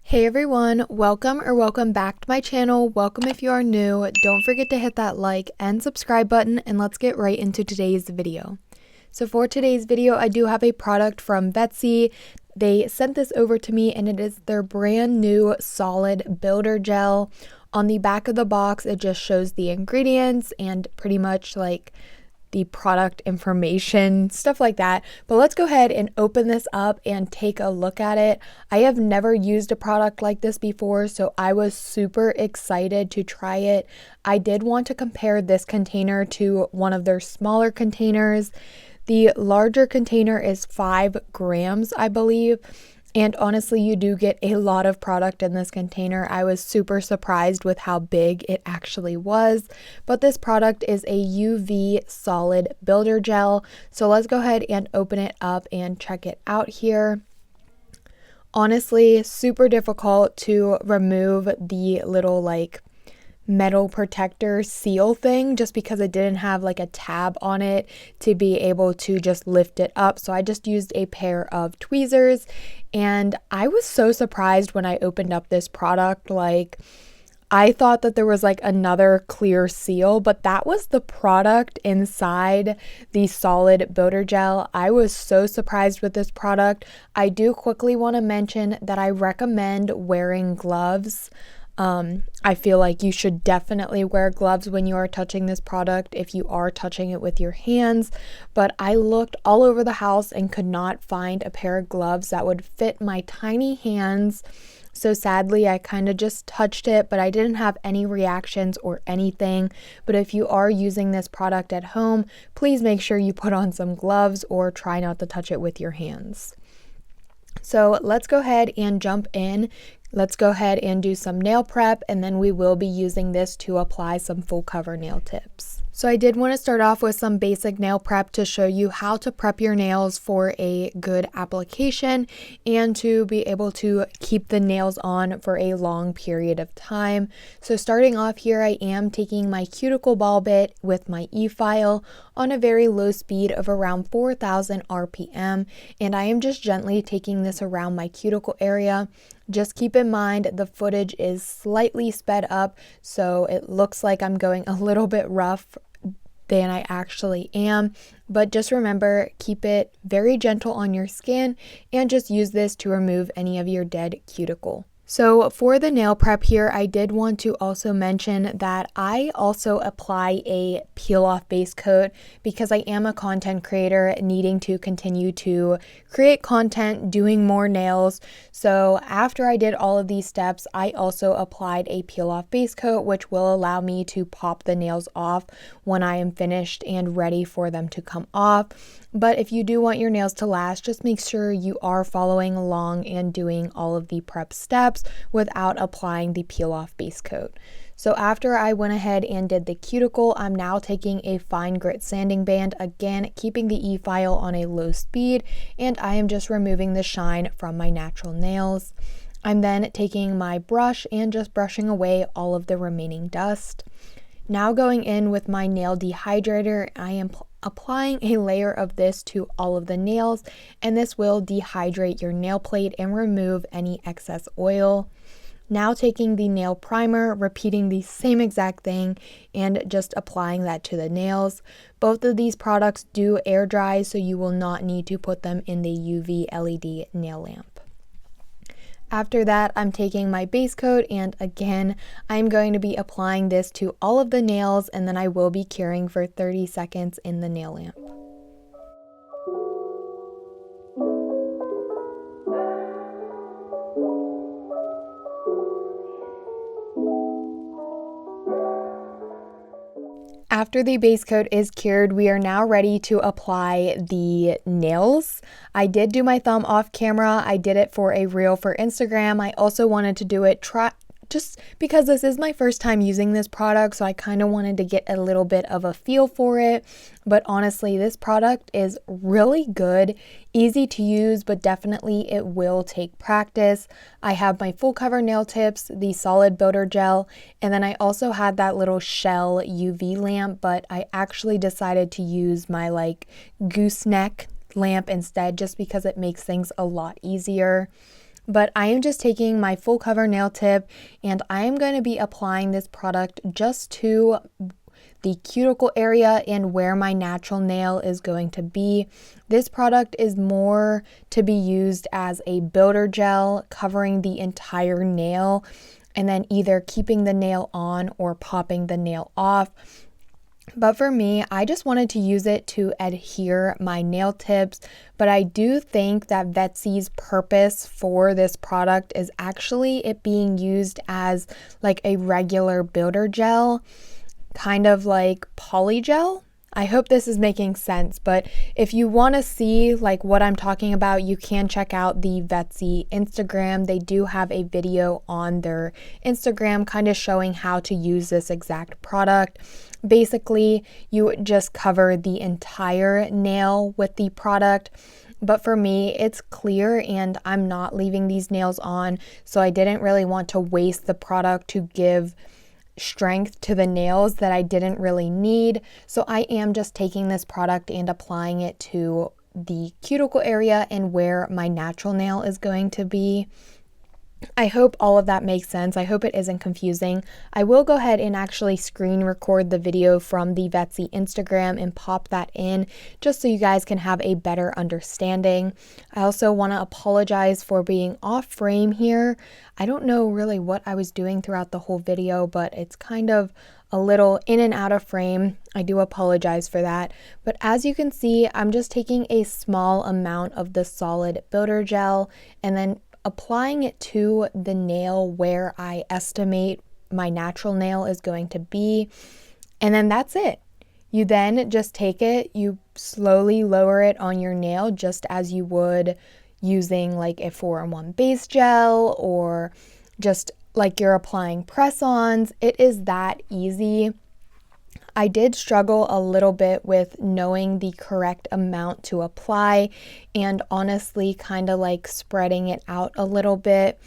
Hey everyone, welcome back to my channel. Welcome if you are new. Don't forget to hit that like and subscribe button, and let's get right into today's video. So for today's video, I do have a product from Vettsy. They sent this over to me and it is their brand new solid builder gel. On the back of the box, it just shows the ingredients and pretty much like the product information, stuff like that. But let's go ahead and open this up and take a look at it. I have never used a product like this before, so I was super excited to try it. I did want to compare this container to one of their smaller containers. The larger container is 5 grams, I believe. And honestly, you do get a lot of product in this container. I was super surprised with how big it actually was. But this product is a UV solid builder gel. So let's go ahead and open it up and check it out here. Honestly, super difficult to remove the little like metal protector seal thing just because it didn't have like a tab on it to be able to just lift it up. So I just used a pair of tweezers, and I was so surprised when I opened up this product. Like, I thought that there was like another clear seal, but that was the product inside the solid builder gel. I was so surprised with this product. I do quickly want to mention that I recommend wearing gloves. I feel like you should definitely wear gloves when you are touching this product if you are touching it with your hands, but I looked all over the house and could not find a pair of gloves that would fit my tiny hands. So sadly, I kind of just touched it, but I didn't have any reactions or anything. But if you are using this product at home, please make sure you put on some gloves or try not to touch it with your hands. So let's go ahead and jump in. Let's go ahead and do some nail prep, and then we will be using this to apply some full cover nail tips. So I did want to start off with some basic nail prep to show you how to prep your nails for a good application and to be able to keep the nails on for a long period of time. So starting off here, I am taking my cuticle ball bit with my e-file on a very low speed of around 4,000 RPM, and I am just gently taking this around my cuticle area. Just keep in mind the footage is slightly sped up, so it looks like I'm going a little bit rough than I actually am, but just remember, keep it very gentle on your skin and just use this to remove any of your dead cuticle. So for the nail prep here, I did want to also mention that I also apply a peel off base coat because I am a content creator needing to continue to create content, doing more nails. So after I did all of these steps, I also applied a peel off base coat, which will allow me to pop the nails off when I am finished and ready for them to come off. But if you do want your nails to last, just make sure you are following along and doing all of the prep steps without applying the peel off base coat. So after I went ahead and did the cuticle, I'm now taking a fine grit sanding band, again keeping the e-file on a low speed, and I am just removing the shine from my natural nails. I'm then taking my brush and just brushing away all of the remaining dust. Now going in with my nail dehydrator, I am applying a layer of this to all of the nails, and this will dehydrate your nail plate and remove any excess oil. Now taking the nail primer, repeating the same exact thing and just applying that to the nails. Both of these products do air dry, so you will not need to put them in the UV LED nail lamp. After that, I'm taking my base coat, and again, I'm going to be applying this to all of the nails, and then I will be curing for 30 seconds in the nail lamp. After the base coat is cured, we are now ready to apply the nails. I did do my thumb off camera. I did it for a reel for Instagram. I also wanted to do it just because this is my first time using this product, so I kind of wanted to get a little bit of a feel for it. But honestly, this product is really good, easy to use, but definitely it will take practice. I have my full cover nail tips, the solid builder gel, and then I also had that little shell UV lamp, but I actually decided to use my gooseneck lamp instead, just because it makes things a lot easier. But I am just taking my full cover nail tip and I am going to be applying this product just to the cuticle area and where my natural nail is going to be. This product is more to be used as a builder gel, covering the entire nail and then either keeping the nail on or popping the nail off. But for me, I just wanted to use it to adhere my nail tips, but I do think that Vettsy's purpose for this product is actually it being used as like a regular builder gel, kind of like polygel. I hope this is making sense, but if you want to see like what I'm talking about, you can check out the Vettsy Instagram. They do have a video on their Instagram kind of showing how to use this exact product. Basically, you just cover the entire nail with the product. But for me, it's clear and I'm not leaving these nails on, so I didn't really want to waste the product to give strength to the nails that I didn't really need. So I am just taking this product and applying it to the cuticle area and where my natural nail is going to be. I hope all of that makes sense. I hope it isn't confusing. I will go ahead and actually screen record the video from the Vettsy Instagram and pop that in just so you guys can have a better understanding. I also want to apologize for being off frame here. I don't know really what I was doing throughout the whole video, but it's kind of a little in and out of frame. I do apologize for that. But as you can see, I'm just taking a small amount of the solid builder gel and then applying it to the nail where I estimate my natural nail is going to be. And then that's it. You then just take it, you slowly lower it on your nail just as you would using like a 4-in-1 base gel or just like you're applying press-ons. It is that easy. I did struggle a little bit with knowing the correct amount to apply and honestly kind of like spreading it out a little bit.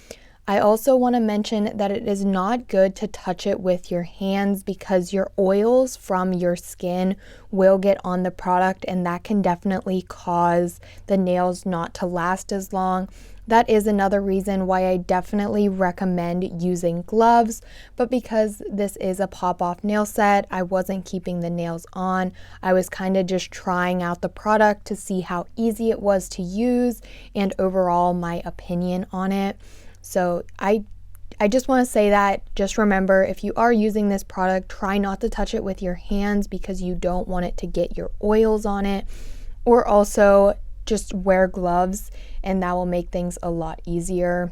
I also want to mention that it is not good to touch it with your hands because your oils from your skin will get on the product and that can definitely cause the nails not to last as long. That is another reason why I definitely recommend using gloves, but because this is a pop-off nail set, I wasn't keeping the nails on. I was kind of just trying out the product to see how easy it was to use and overall my opinion on it. So I just want to say that, just remember, if you are using this product, try not to touch it with your hands because you don't want it to get your oils on it, or also just wear gloves and that will make things a lot easier.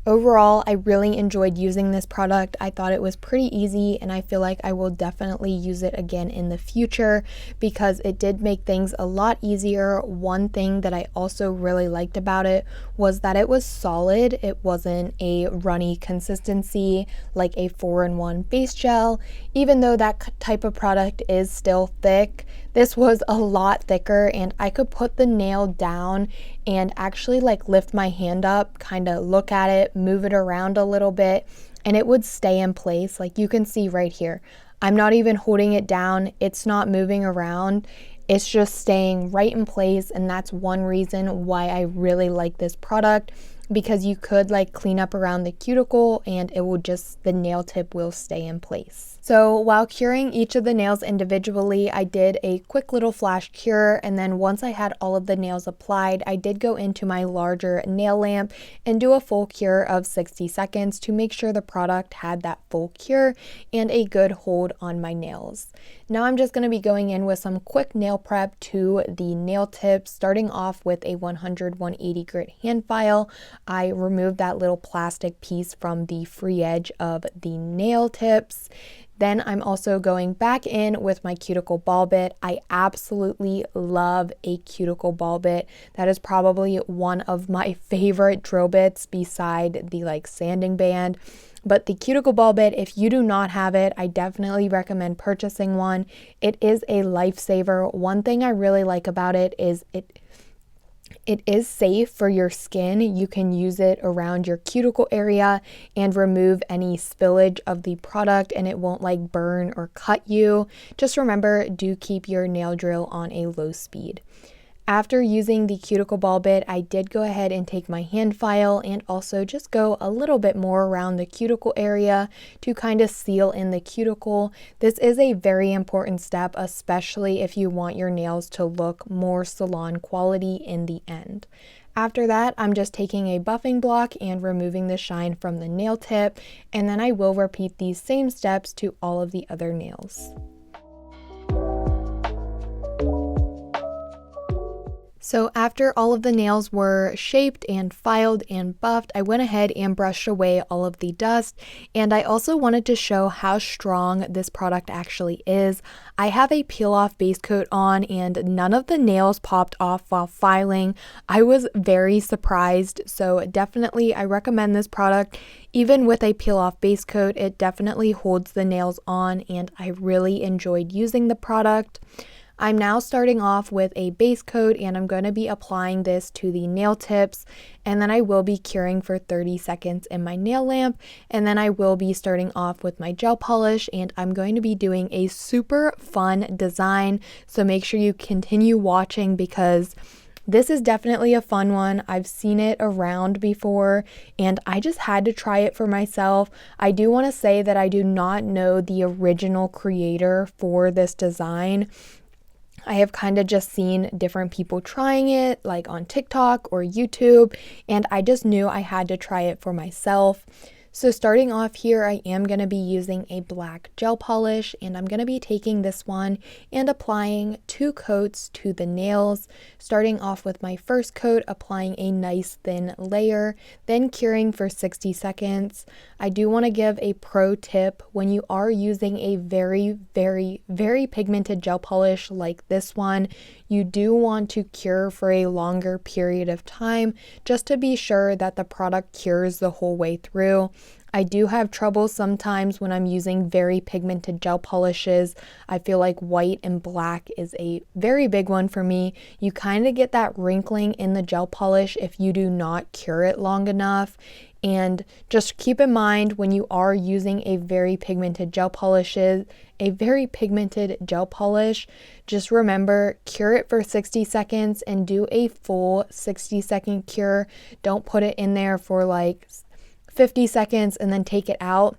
Overall, I really enjoyed using this product. I thought it was pretty easy and I feel like I will definitely use it again in the future because it did make things a lot easier. One thing that I also really liked about it was that it was solid. It wasn't a runny consistency like a 4-in-1 base gel. Even though that type of product is still thick, this was a lot thicker and I could put the nail down and actually like lift my hand up, kind of look at it, move it around a little bit, and it would stay in place. Like you can see right here, I'm not even holding it down. It's not moving around. It's just staying right in place. And that's one reason why I really like this product, because you could like clean up around the cuticle and it will just, the nail tip will stay in place. So while curing each of the nails individually, I did a quick little flash cure, and then once I had all of the nails applied, I did go into my larger nail lamp and do a full cure of 60 seconds to make sure the product had that full cure and a good hold on my nails. Now I'm just going to be going in with some quick nail prep to the nail tips, starting off with a 100-180 grit hand file. I removed that little plastic piece from the free edge of the nail tips. Then I'm also going back in with my cuticle ball bit. I absolutely love a cuticle ball bit. That is probably one of my favorite drill bits beside the like sanding band. But the cuticle ball bit, if you do not have it, I definitely recommend purchasing one. It is a lifesaver. One thing I really like about it is it is safe for your skin. You can use it around your cuticle area and remove any spillage of the product and it won't like burn or cut you. Just remember, do keep your nail drill on a low speed. After using the cuticle ball bit, I did go ahead and take my hand file and also just go a little bit more around the cuticle area to kind of seal in the cuticle. This is a very important step, especially if you want your nails to look more salon quality in the end. After that, I'm just taking a buffing block and removing the shine from the nail tip, and then I will repeat these same steps to all of the other nails. So after all of the nails were shaped and filed and buffed, I went ahead and brushed away all of the dust, and I also wanted to show how strong this product actually is. I have a peel-off base coat on and none of the nails popped off while filing. I was very surprised, so definitely I recommend this product. Even with a peel-off base coat, it definitely holds the nails on, and I really enjoyed using the product. I'm now starting off with a base coat, and I'm going to be applying this to the nail tips, and then I will be curing for 30 seconds in my nail lamp, and then I will be starting off with my gel polish, and I'm going to be doing a super fun design, so make sure you continue watching because this is definitely a fun one. I've seen it around before and I just had to try it for myself. I do want to say that I do not know the original creator for this design. I have kind of just seen different people trying it, like on TikTok or YouTube, and I just knew I had to try it for myself. So starting off here, I am going to be using a black gel polish, and I'm going to be taking this one and applying 2 coats to the nails. Starting off with my first coat, applying a nice thin layer, then curing for 60 seconds. I do want to give a pro tip when you are using a very pigmented gel polish like this one. You do want to cure for a longer period of time just to be sure that the product cures the whole way through. I do have trouble sometimes when I'm using very pigmented gel polishes. I feel like white and black is a very big one for me. You kind of get that wrinkling in the gel polish if you do not cure it long enough. And just keep in mind when you are using a very pigmented gel polish, just remember, cure it for 60 seconds and do a full 60-second cure. Don't put it in there for like 50 seconds and then take it out.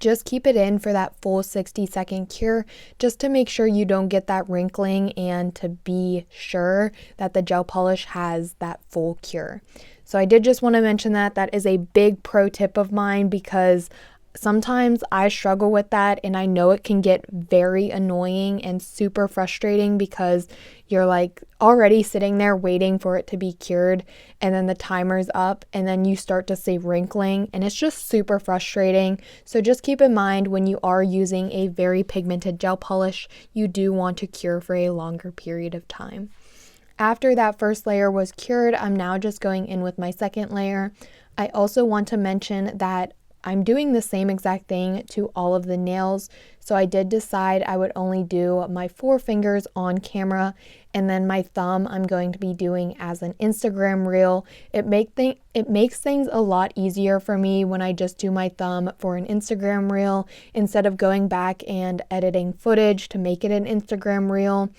Just keep it in for that full 60-second cure just to make sure you don't get that wrinkling and to be sure that the gel polish has that full cure. So I did just want to mention that is a big pro tip of mine because sometimes I struggle with that, and I know it can get very annoying and super frustrating because you're like already sitting there waiting for it to be cured, and then the timer's up and then you start to see wrinkling, and it's just super frustrating. So just keep in mind when you are using a very pigmented gel polish, you do want to cure for a longer period of time. After that first layer was cured, I'm now just going in with my second layer. I also want to mention that I'm doing the same exact thing to all of the nails. So I did decide I would only do my 4 fingers on camera, and then my thumb I'm going to be doing as an Instagram reel. It makes things a lot easier for me when I just do my thumb for an Instagram reel instead of going back and editing footage to make it an Instagram reel.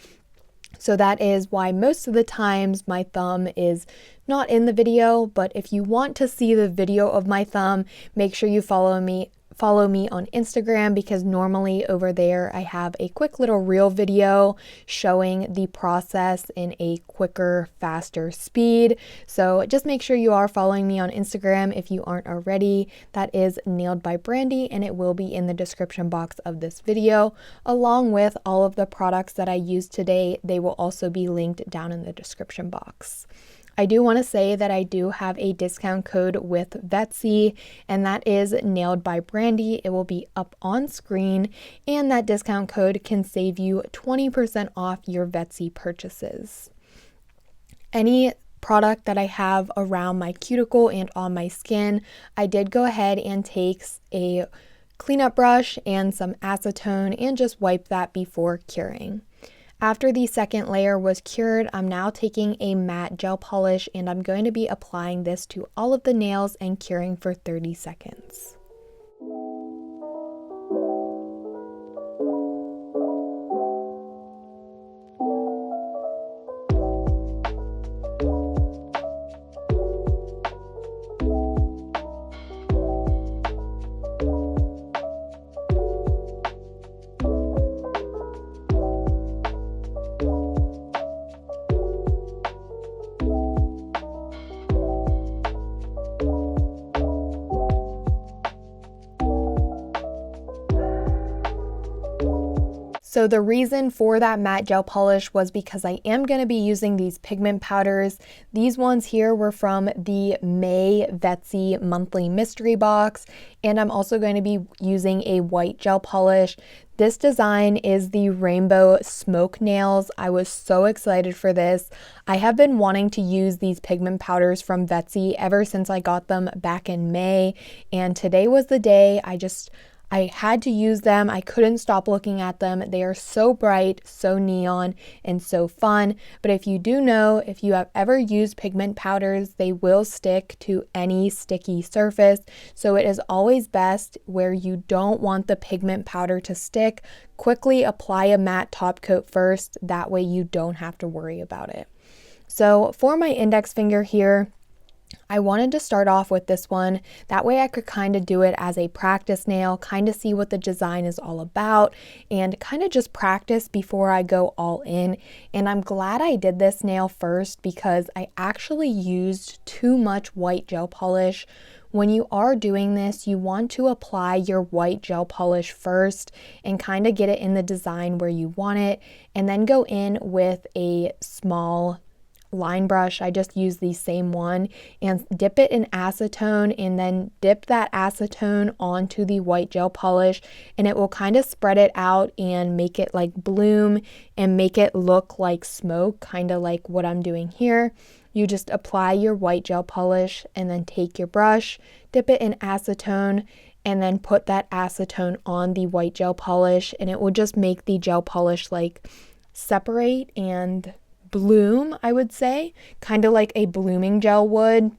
So that is why most of the times my thumb is not in the video, but if you want to see the video of my thumb, make sure you follow me on Instagram because normally over there I have a quick little reel video showing the process in a quicker, faster speed. So just make sure you are following me on Instagram if you aren't already. That is Nailed by Brandy, and it will be in the description box of this video along with all of the products that I used today. They will also be linked down in the description box. I do want to say that I do have a discount code with Vettsy, and that is Nailed by Brandy. It will be up on screen, and that discount code can save you 20% off your Vettsy purchases. Any product that I have around my cuticle and on my skin, I did go ahead and take a cleanup brush and some acetone and just wipe that before curing. After the second layer was cured, I'm now taking a matte gel polish and I'm going to be applying this to all of the nails and curing for 30 seconds. So the reason for that matte gel polish was because I am going to be using these pigment powders. These ones here were from the May Vettsy monthly mystery box, and I'm also going to be using a white gel polish. This design is the Rainbow Smoke Nails. I was so excited for this. I have been wanting to use these pigment powders from Vettsy ever since I got them back in May, and today was the day. I had to use them. I couldn't stop looking at them. They are so bright, so neon, and so fun. But if you do know, if you have ever used pigment powders, they will stick to any sticky surface. So it is always best where you don't want the pigment powder to stick, quickly apply a matte top coat first. That way you don't have to worry about it. So for my index finger here, I wanted to start off with this one. That way I could kind of do it as a practice nail, kind of see what the design is all about, and kind of just practice before I go all in. And I'm glad I did this nail first because I actually used too much white gel polish. When you are doing this, you want to apply your white gel polish first and kind of get it in the design where you want it, and then go in with a small line brush. I just use the same one and dip it in acetone, and then dip that acetone onto the white gel polish, and it will kind of spread it out and make it like bloom and make it look like smoke, kind of like what I'm doing here. You just apply your white gel polish and then take your brush, dip it in acetone, and then put that acetone on the white gel polish, and it will just make the gel polish like separate and bloom, I would say, kind of like a blooming gel would,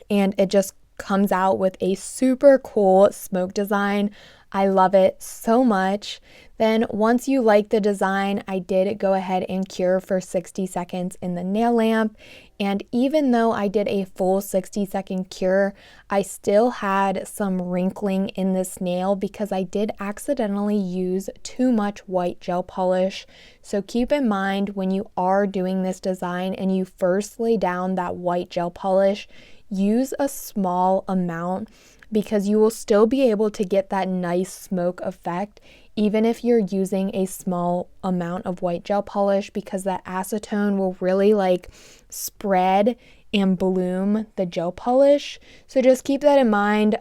and it just comes out with a super cool smoke design. I love it so much. Then once you like the design, I did go ahead and cure for 60 seconds in the nail lamp, and even though I did a full 60-second cure, I still had some wrinkling in this nail because I did accidentally use too much white gel polish. So keep in mind when you are doing this design and you first lay down that white gel polish, use a small amount because you will still be able to get that nice smoke effect even if you're using a small amount of white gel polish, because that acetone will really like spread and bloom the gel polish. So just keep that in mind.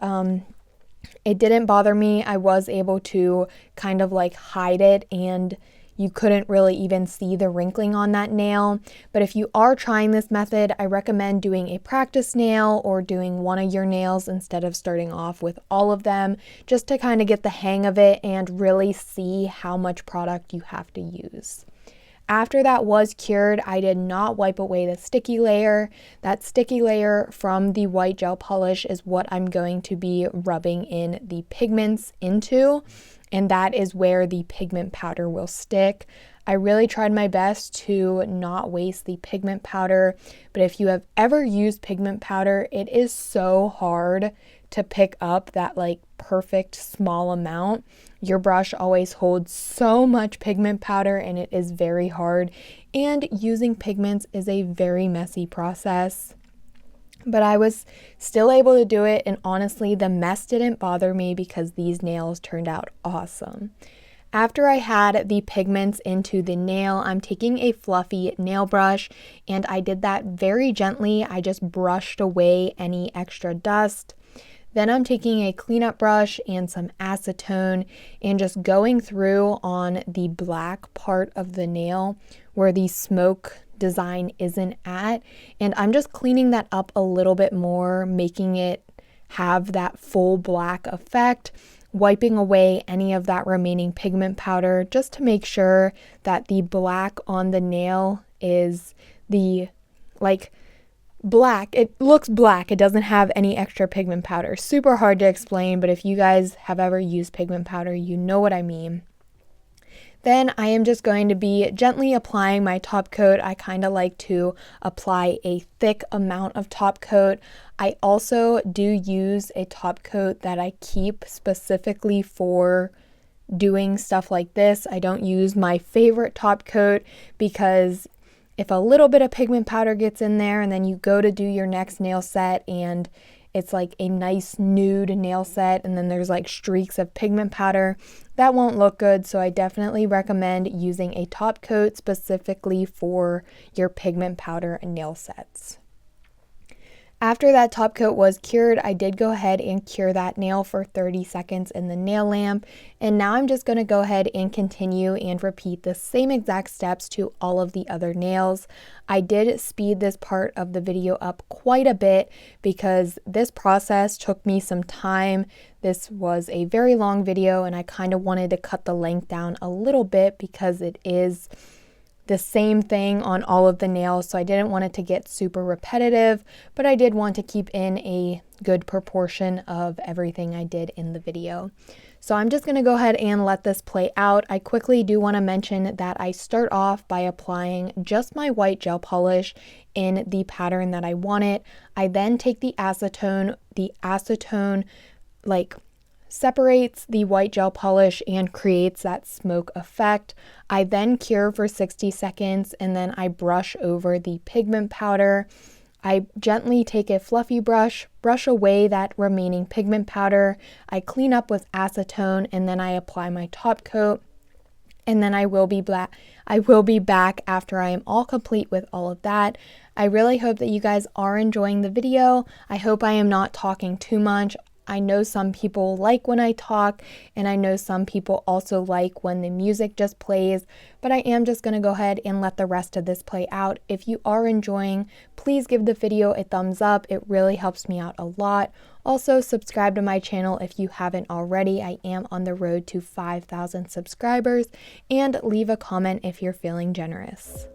It didn't bother me. I was able to kind of like hide it, and you couldn't really even see the wrinkling on that nail. But if you are trying this method, I recommend doing a practice nail or doing one of your nails instead of starting off with all of them, just to kind of get the hang of it and really see how much product you have to use. After that was cured, I did not wipe away the sticky layer. That sticky layer from the white gel polish is what I'm going to be rubbing in the pigments into, and that is where the pigment powder will stick. I really tried my best to not waste the pigment powder, but if you have ever used pigment powder, it is so hard to pick up that like perfect small amount. Your brush always holds so much pigment powder and it is very hard, and using pigments is a very messy process. But I was still able to do it, and honestly the mess didn't bother me because these nails turned out awesome. After I had the pigments into the nail, I'm taking a fluffy nail brush, and I did that very gently. I just brushed away any extra dust. Then I'm taking a cleanup brush and some acetone and just going through on the black part of the nail where the smoke design isn't at, and I'm just cleaning that up a little bit more, making it have that full black effect, wiping away any of that remaining pigment powder just to make sure that the black on the nail is the like black. It looks black. It doesn't have any extra pigment powder. Super hard to explain, but if you guys have ever used pigment powder, you know what I mean. Then I am just going to be gently applying my top coat. I kind of like to apply a thick amount of top coat. I also do use a top coat that I keep specifically for doing stuff like this. I don't use my favorite top coat because if a little bit of pigment powder gets in there and then you go to do your next nail set and it's like a nice nude nail set and then there's like streaks of pigment powder, that won't look good. So I definitely recommend using a top coat specifically for your pigment powder and nail sets. After that top coat was cured, I did go ahead and cure that nail for 30 seconds in the nail lamp. And now I'm just going to go ahead and continue and repeat the same exact steps to all of the other nails. I did speed this part of the video up quite a bit because this process took me some time. This was a very long video and I kind of wanted to cut the length down a little bit because it is the same thing on all of the nails, so I didn't want it to get super repetitive, but I did want to keep in a good proportion of everything I did in the video. So I'm just going to go ahead and let this play out. I quickly do want to mention that I start off by applying just my white gel polish in the pattern that I want it. I then take the acetone like separates the white gel polish and creates that smoke effect. I then cure for 60 seconds and then I brush over the pigment powder. I gently take a fluffy brush away that remaining pigment powder. I clean up with acetone and then I apply my top coat. And then I will be back after I am all complete with all of that. I really hope that you guys are enjoying the video. I hope I am not talking too much. I know some people like when I talk, and I know some people also like when the music just plays, but I am just going to go ahead and let the rest of this play out. If you are enjoying, please give the video a thumbs up. It really helps me out a lot. Also, subscribe to my channel if you haven't already. I am on the road to 5,000 subscribers, and leave a comment if you're feeling generous.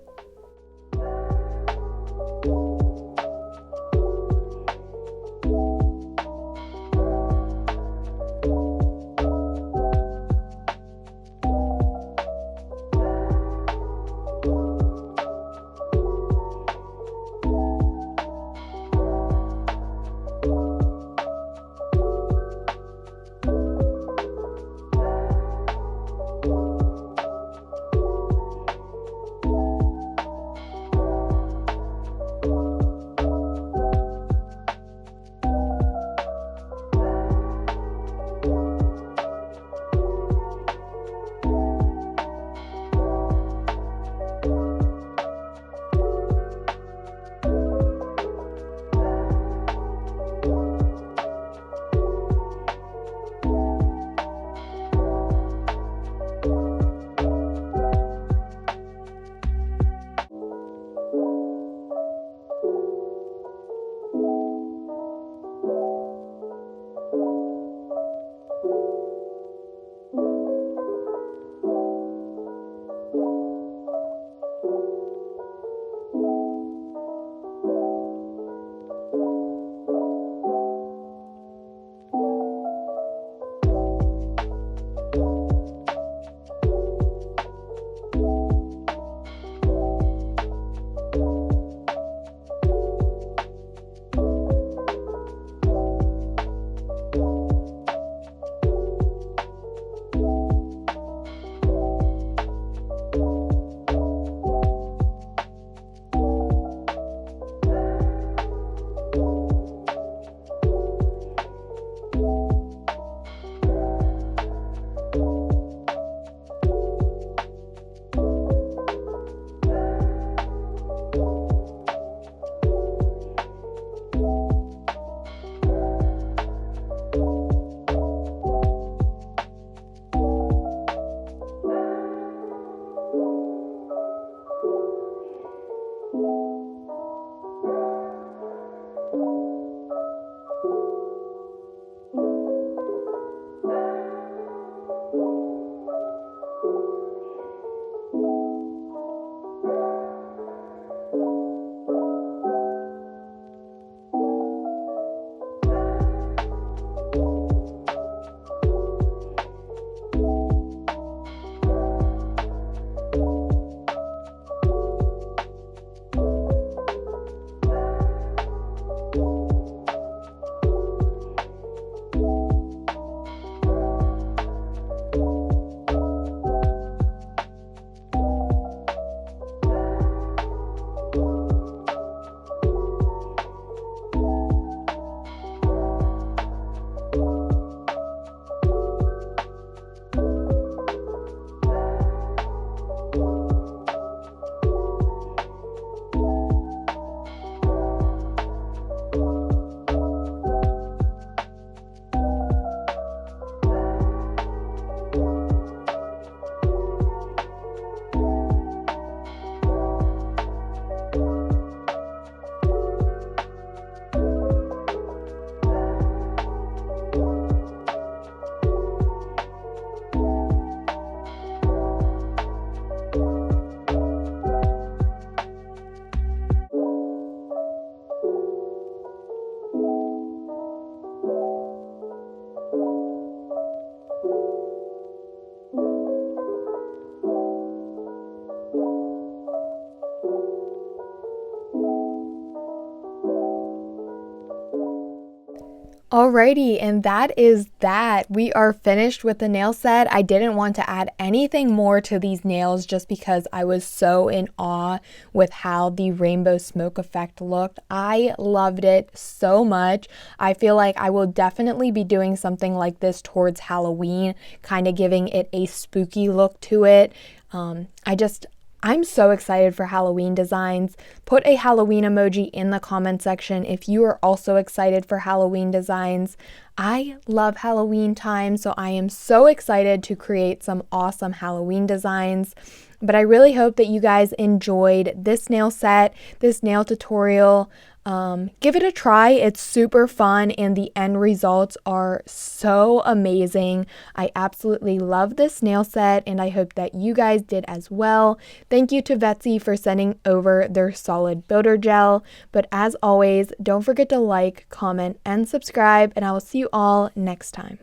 Alrighty, and that is that. We are finished with the nail set. I didn't want to add anything more to these nails just because I was so in awe with how the rainbow smoke effect looked. I loved it so much. I feel like I will definitely be doing something like this towards Halloween, kind of giving it a spooky look to it. I'm so excited for Halloween designs. Put a Halloween emoji in the comment section if you are also excited for Halloween designs. I love Halloween time, so I am so excited to create some awesome Halloween designs. But I really hope that you guys enjoyed this nail set, this nail tutorial. Give it a try. It's super fun and the end results are so amazing. I absolutely love this nail set and I hope that you guys did as well. Thank you to Vettsy for sending over their solid builder gel. But as always, don't forget to like, comment, and subscribe, and I will see you all next time.